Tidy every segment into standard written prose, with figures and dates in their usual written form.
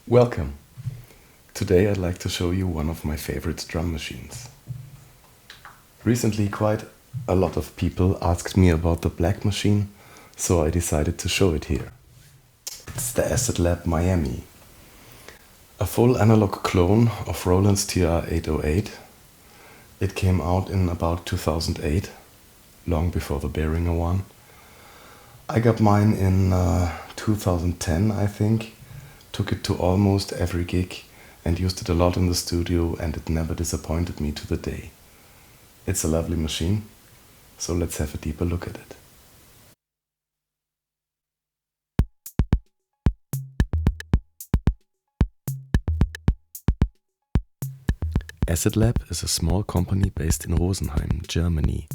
Welcome! Today I'd like to show you one of my favorite drum machines. Recently quite a lot of people asked me about the black machine, so I decided to show it here. It's the Acidlab Miami. A full analog clone of Roland's TR-808. It came out in about 2008, long before the Behringer one. I got mine in 2010, I think. Took it to almost every gig and used it a lot in the studio, and it never disappointed me to the day. It's a lovely machine, so let's have a deeper look at it. Acidlab is a small company based in Rosenheim, Germany,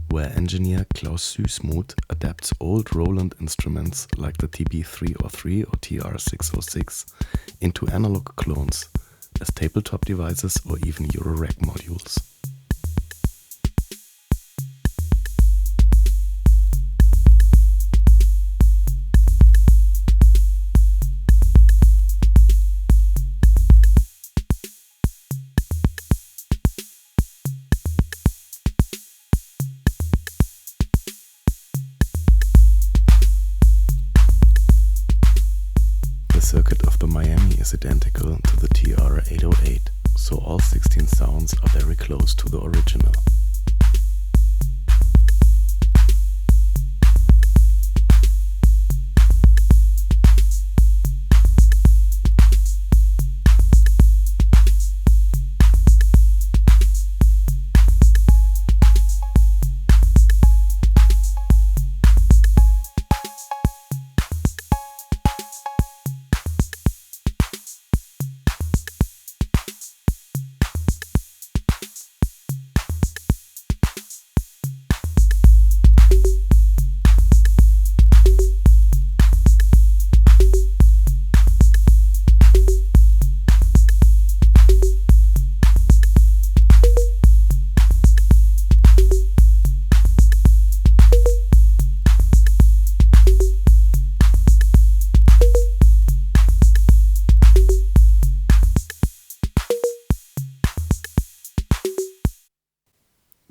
where engineer Klaus Süßmuth adapts old Roland instruments like the TB-303 or TR-606 into analog clones as tabletop devices or even Euro-rack modules. The circuit of the Miami is identical to the TR-808, so all 16 sounds are very close to the original.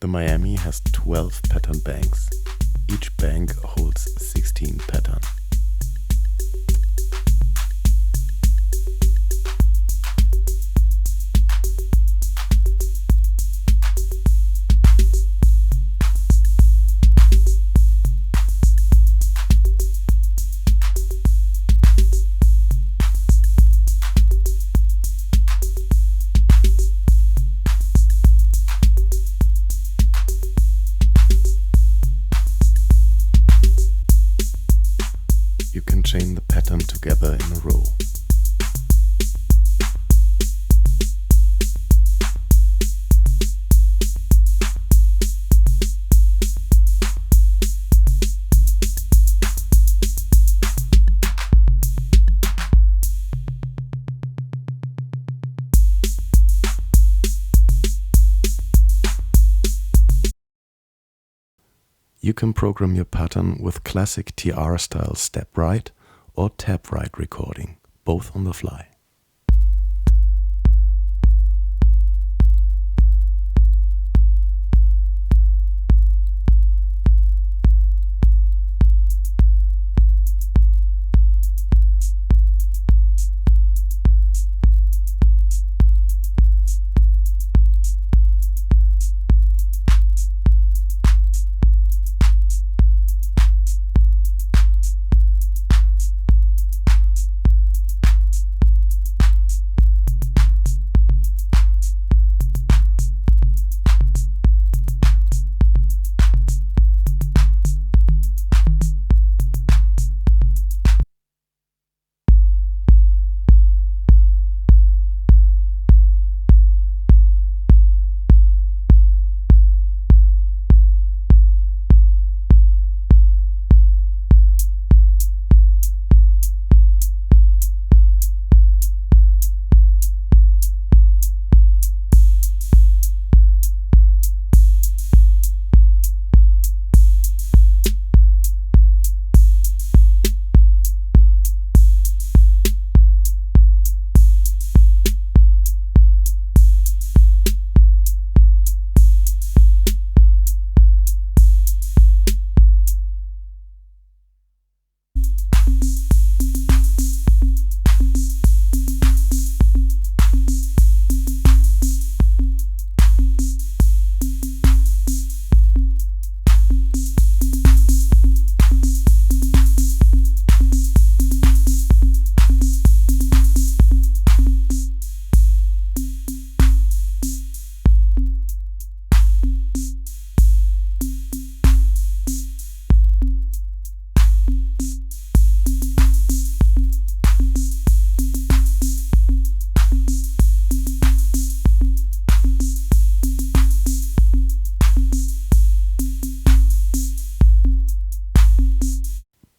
The Miami has 12 pattern banks. Each bank holds 16 patterns. You can chain the pattern together in a row. You can program your pattern with classic TR-style step-right or tap-right recording, both on the fly.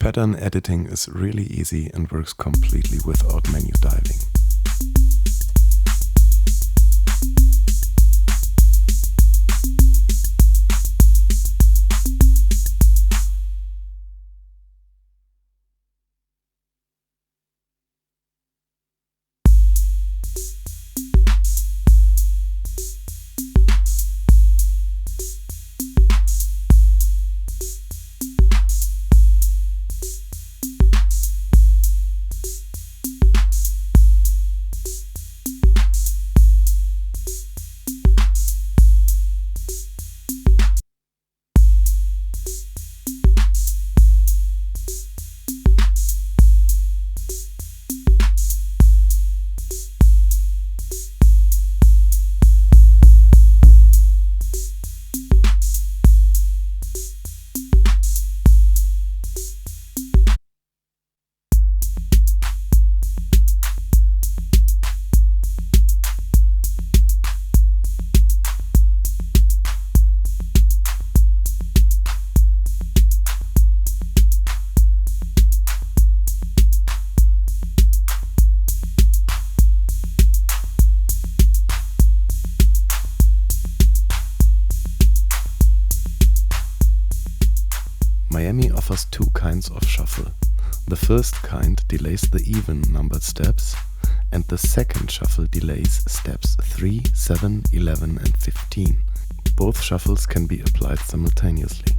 Pattern editing is really easy and works completely without menu diving. Miami offers two kinds of shuffle. The first kind delays the even numbered steps, and the second shuffle delays steps 3, 7, 11 and 15. Both shuffles can be applied simultaneously.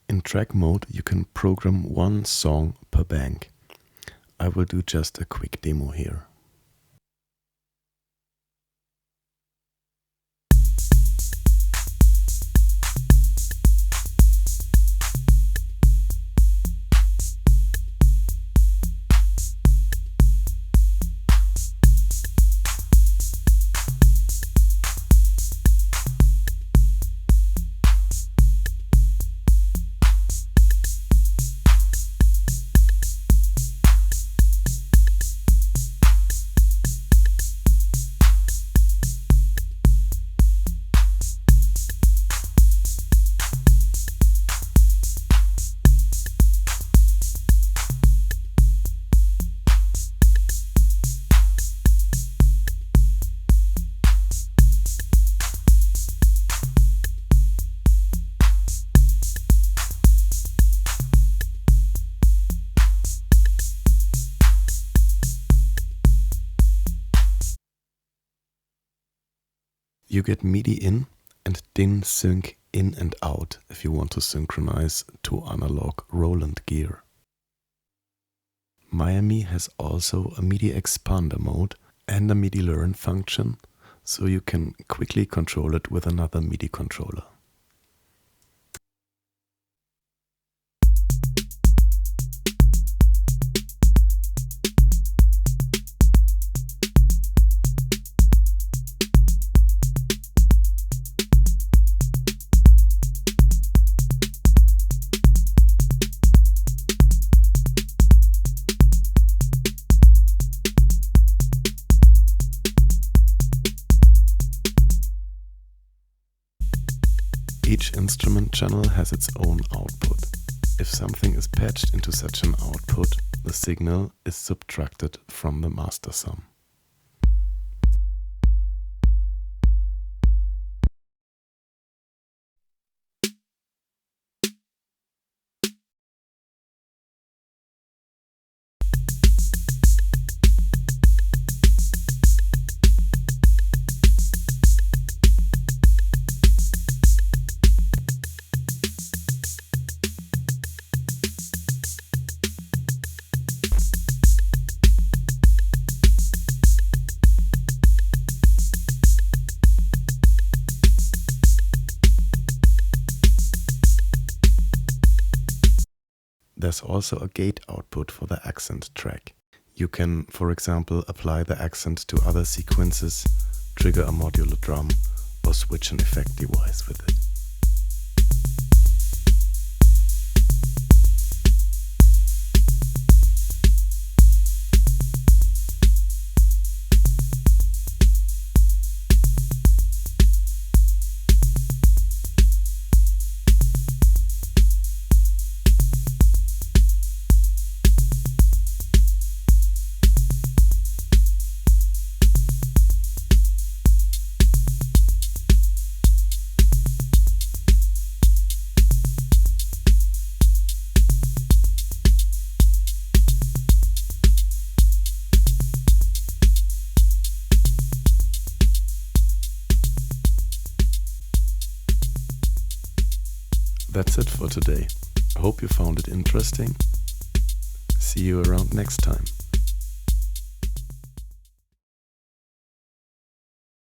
In track mode, you can program one song per bank. I will do just a quick demo here. You get MIDI in and DIN Sync in and out if you want to synchronize to analog Roland gear. Miami has also a MIDI expander mode and a MIDI learn function, so you can quickly control it with another MIDI controller. Each instrument channel has its own output. If something is patched into such an output, the signal is subtracted from the master sum. there's also a gate output for the accent track. You can, for example, apply the accent to other sequences, trigger a modular drum, or switch an effect device with it. That's it for today. I hope you found it interesting. See you around next time.